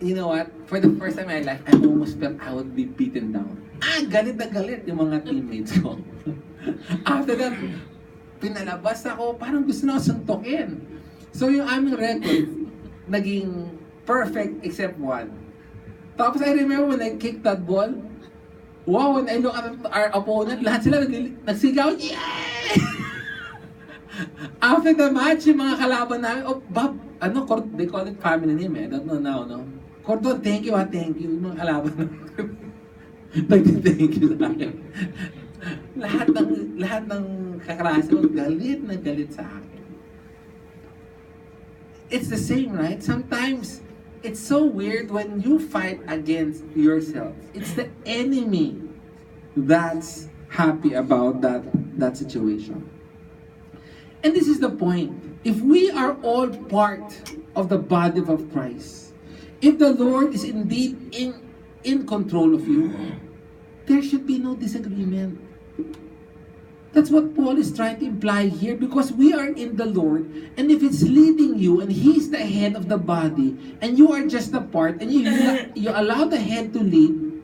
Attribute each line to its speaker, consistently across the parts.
Speaker 1: you know what? For the first time in my life, I almost felt I would be beaten down. Galit na galit yung mga teammates ko. After that, pinalabas ako, parang gusto na ako suntukin. So yung aming record, naging perfect except one. Tapos I remember when I kicked that ball, wow, when I look at our opponent, lahat sila nagsigaw, yeah! After the match, yung mga kalaban namin, oh, Bob, they call it family name I don't know now, no? Cordon, thank you, thank you. Yung mga kalaban namin. Nag-thank you sa akin. lahat ng kaklase ko, galit na galit sa akin. It's the same, right? Sometimes, it's so weird when you fight against yourself. It's the enemy that's happy about that situation. And this is the point. If we are all part of the body of Christ, if the Lord is indeed in control of you, there should be no disagreement. That's what Paul is trying to imply here, because we are in the Lord, and if it's leading you, and He's the head of the body, and you are just a part, and you allow the head to lead,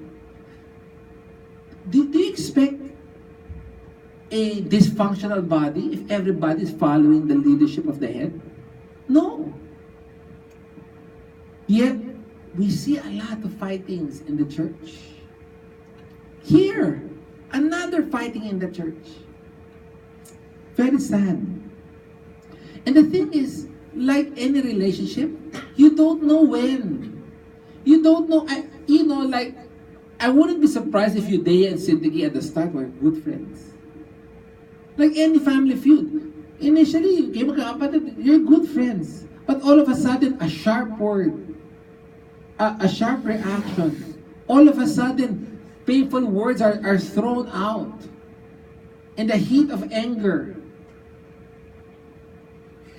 Speaker 1: do you expect a dysfunctional body if everybody is following the leadership of the head? No. Yet, we see a lot of fightings in the church. Here, another fighting in the church. Very sad. And the thing is, like any relationship, you don't know when. You don't know, I wouldn't be surprised if Judea and Syntyche at the start were good friends. Like any family feud. Initially, kayo magkakapatid, you're good friends. But all of a sudden, a sharp word, a sharp reaction, all of a sudden, painful words are thrown out in the heat of anger.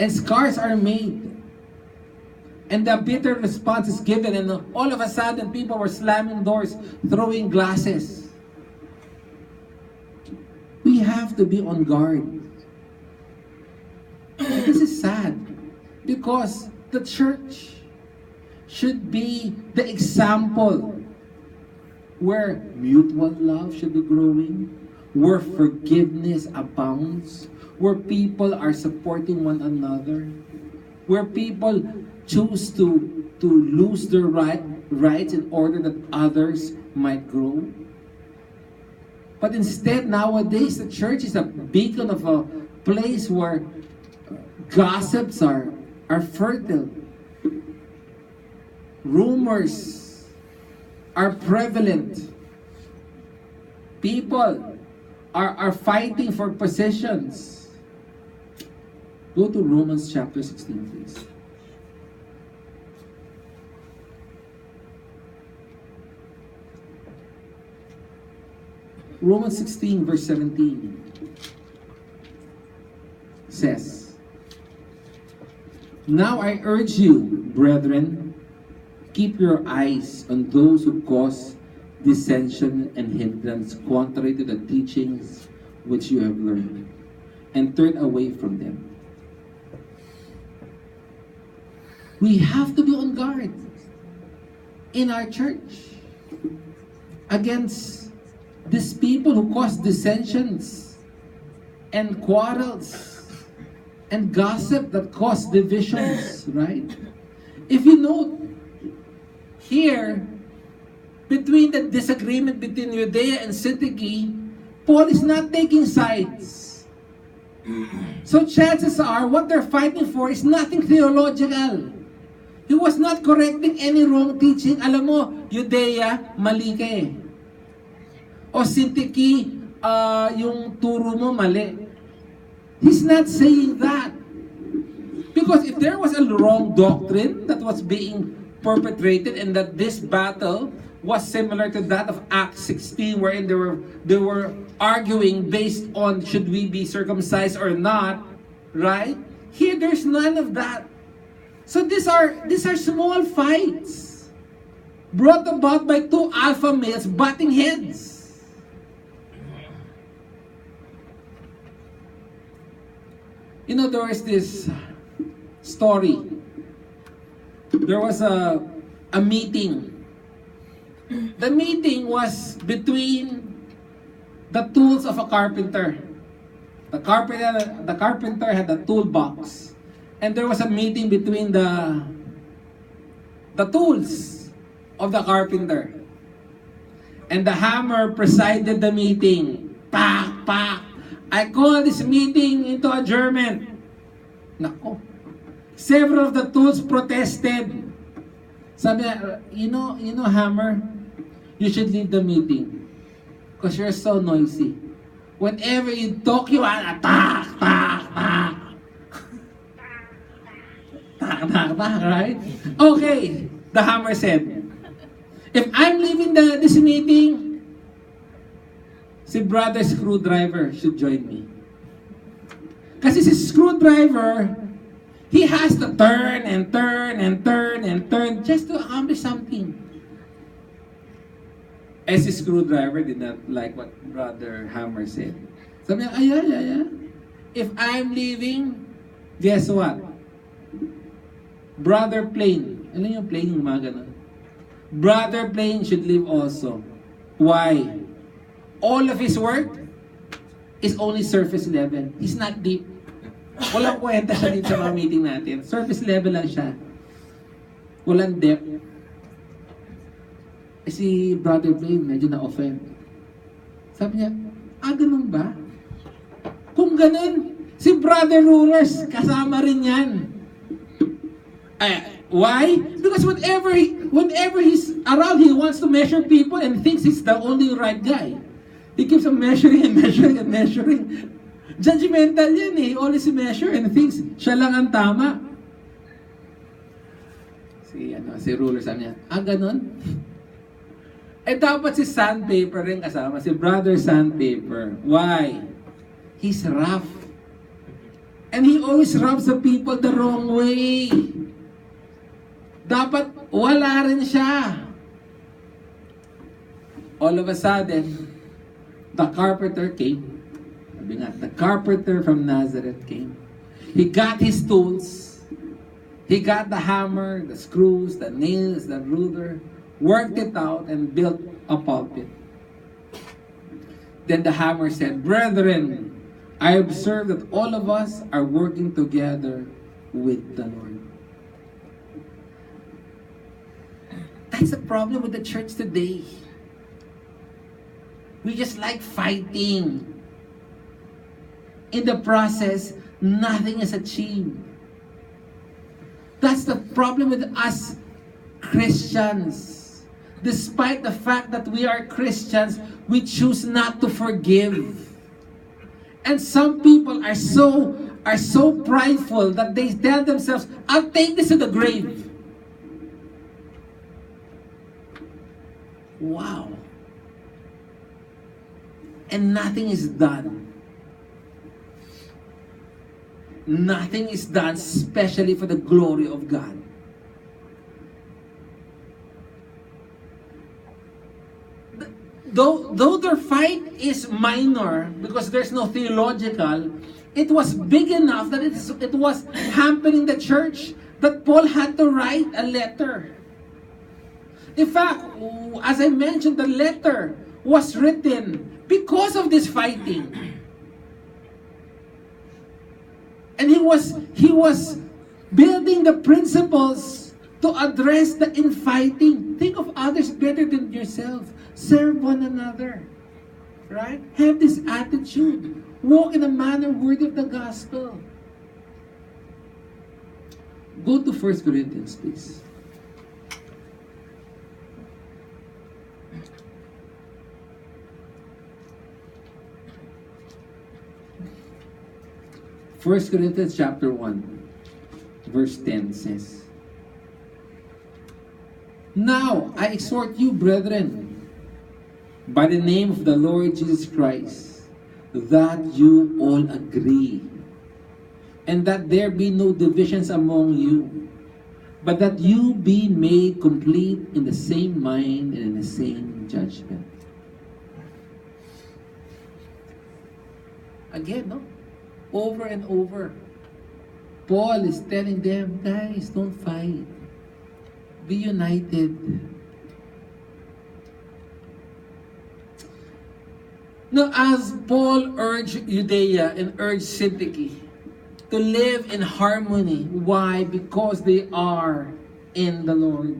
Speaker 1: And scars are made. And the bitter response is given, and all of a sudden, people were slamming doors, throwing glasses. We have to be on guard. And this is sad, because the church should be the example where mutual love should be growing, where forgiveness abounds, where people are supporting one another, where people choose to lose their rights in order that others might grow. But instead, nowadays, the church is a beacon of a place where gossips are fertile. Rumors are prevalent. People are fighting for positions. Go to Romans chapter 16, please. Romans 16, verse 17 says, "Now I urge you, brethren, keep your eyes on those who cause dissension and hindrance contrary to the teachings which you have learned, and turn away from them." We have to be on guard in our church against these people who cause dissensions and quarrels and gossip that cause divisions, right? If you note here, between the disagreement between Judea and Syntyche, Paul is not taking sides. So chances are, what they're fighting for is nothing theological. He was not correcting any wrong teaching. Alam mo, Judea, mali ka eh. O Syntyche, yung turo mo mali. He's not saying that. Because if there was a wrong doctrine that was being perpetrated, and that this battle was similar to that of Acts 16, wherein they were arguing based on should we be circumcised or not, right? Here, there's none of that. So these are small fights brought about by two alpha males butting heads. You know, there was this story. There was a a meeting. The meeting was between the tools of a carpenter. The carpenter had a toolbox. And there was a meeting between the tools of the carpenter. And the hammer presided the meeting. Pak, pak. I call this meeting into adjournment. Nako. Several of the tools protested. Sabi niya, you know, hammer, you should leave the meeting. Because you're so noisy. Whenever you talk, you are tak, tak, tak. Tak, tak, tak, right? Okay, the hammer said, if I'm leaving this meeting, si Brother Screwdriver should join me. Kasi si Screwdriver, he has to turn and turn and turn and turn just to accomplish something. Si Screwdriver did not like what Brother Hammer said. Sabi niya, yeah. If I'm leaving, guess what? Brother Plane. Ano yung plane yung mga ganun? Brother Plane should leave also. Why? All of his work is only surface level. He's not deep. Walang kwenta siya dito sa mga meeting natin. Surface level lang siya. Walang depth. Si Brother Plane medyo na-offend. Sabi niya, ganun ba? Kung ganun, si Brother Rulers, kasama rin yan. Why? Because whenever he's around, he wants to measure people and thinks he's the only right guy. He keeps on measuring and measuring and measuring. Judgmental yan eh. Always measure and thinks siya lang ang tama. Si Ruler sabi niya, ganun? Dapat si Sandpaper rin kasama, si Brother Sandpaper. Why? He's rough. And he always rubs the people the wrong way. Dapat wala rin siya. All of a sudden, the carpenter came. Sabi nga, the carpenter from Nazareth came. He got his tools. He got the hammer, the screws, the nails, the ruler, worked it out, and built a pulpit. Then the hammer said, "Brethren, I observe that all of us are working together with the Lord." That's the problem with the church today. We just like fighting. In the process, nothing is achieved. That's the problem with us Christians. Despite the fact that we are Christians, we choose not to forgive. And some people are so prideful that they tell themselves, I'll take this to the grave. Wow. And nothing is done. Nothing is done, especially for the glory of God. Though their fight is minor, because there's no theological, it was big enough that it was hampering the church that Paul had to write a letter. In fact, as I mentioned, the letter was written because of this fighting. And he was building the principles to address the infighting. Think of others better than yourself. Serve one another. Right? Have this attitude. Walk in a manner worthy of the gospel. Go to 1 Corinthians, please. First Corinthians chapter 1, verse 10 says, "Now I exhort you, brethren, by the name of the Lord Jesus Christ, that you all agree, and that there be no divisions among you, but that you be made complete in the same mind and in the same judgment." Again, no? Over and over, Paul is telling them, guys, don't fight. Be united. Now, as Paul urged Judea and urged Syntyche to live in harmony. Why? Because they are in the Lord.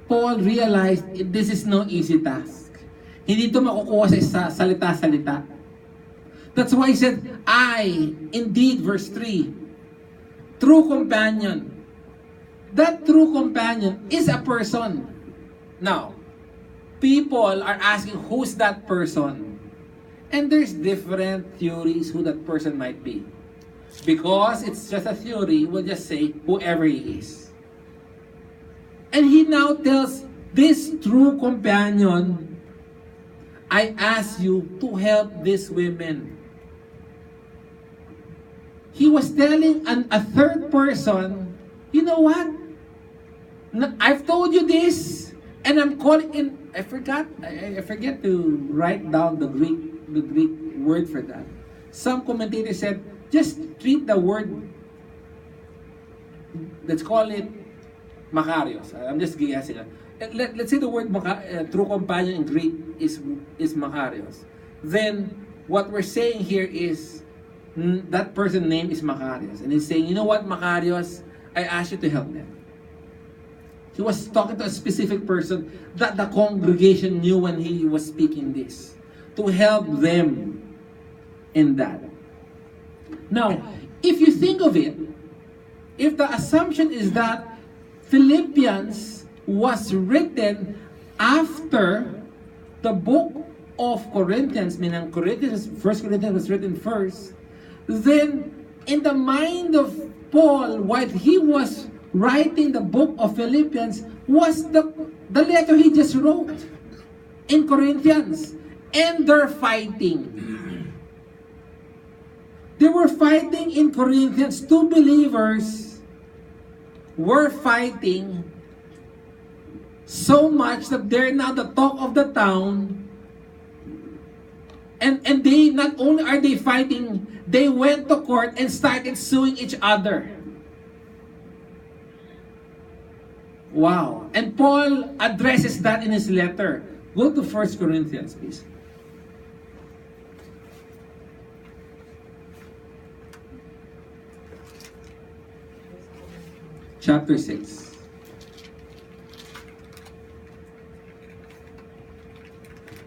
Speaker 1: Paul realized this is no easy task. Hindi ito makukuha sa salita-salita. That's why he said, I, indeed, verse 3, true companion. That true companion is a person. Now, people are asking, who's that person? And there's different theories who that person might be. Because it's just a theory, we'll just say whoever he is. And he now tells this true companion, I ask you to help these women. He was telling a third person, you know what? I've told you this, and I'm calling in. I forget to write down the Greek word for that. Some commentators said, just treat the word, let's call it Makarios. I'm just guessing. Let's say the word true companion in Greek is Makarios. Then what we're saying here is that person's name is Makarios. And he's saying, you know what, Makarios, I ask you to help them. He was talking to a specific person that the congregation knew when he was speaking this. To help them in that. Now, if you think of it, if the assumption is that Philippians was written after the book of Corinthians, meaning First Corinthians was written first, then in the mind of Paul, what he was writing the book of Philippians was the letter he just wrote in Corinthians. And they're fighting. They were fighting in Corinthians. Two believers were fighting so much that they're now the talk of the town. And they, not only are they fighting, they went to court and started suing each other. Wow. And Paul addresses that in his letter. Go to 1 Corinthians, please. Chapter 6.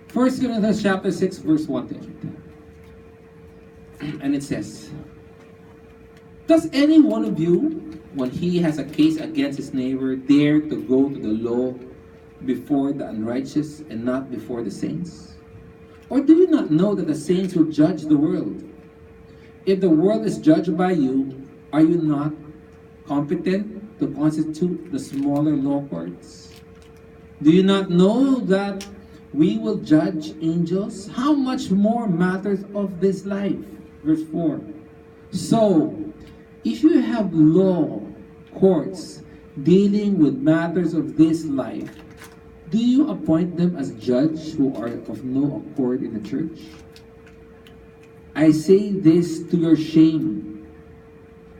Speaker 1: First Corinthians chapter 6, verse 1 to 8. And it says, does any one of you, when he has a case against his neighbor, dare to go to the law before the unrighteous and not before the saints? Or do you not know that the saints will judge the world? If the world is judged by you, are you not competent to constitute the smaller law courts? Do you not know that we will judge angels? How much more matters of this life? Verse 4. So, if you have law courts dealing with matters of this life, do you appoint them as judges who are of no accord in the church? I say this to your shame.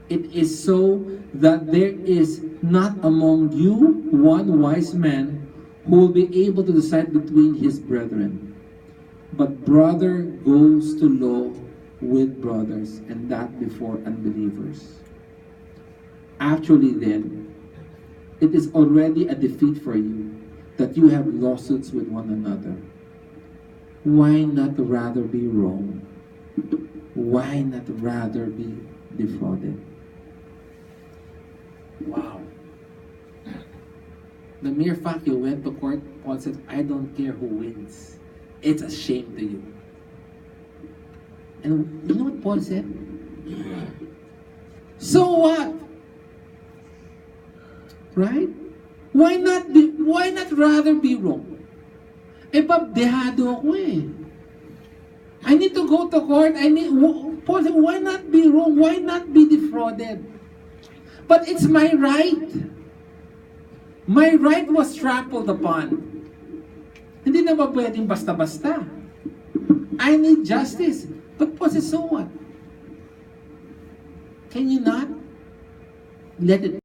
Speaker 1: It is so that there is not among you one wise man who will be able to decide between his brethren. But brother goes to law with brothers, and that before unbelievers. Actually then, it is already a defeat for you that you have lawsuits with one another. Why not rather be wrong? Why not rather be defrauded? Wow. The mere fact you went to court, Paul said, I don't care who wins. It's a shame to you. And you know what Paul said? So what? Right? Why not rather be wrong? Eh, babdehado ako eh. I need to go to court. Paul said, why not be wrong? Why not be defrauded? But it's my right. My right was trampled upon. Hindi na ba pwedeng basta-basta? I need justice. But Paul says, so what? Can you not let it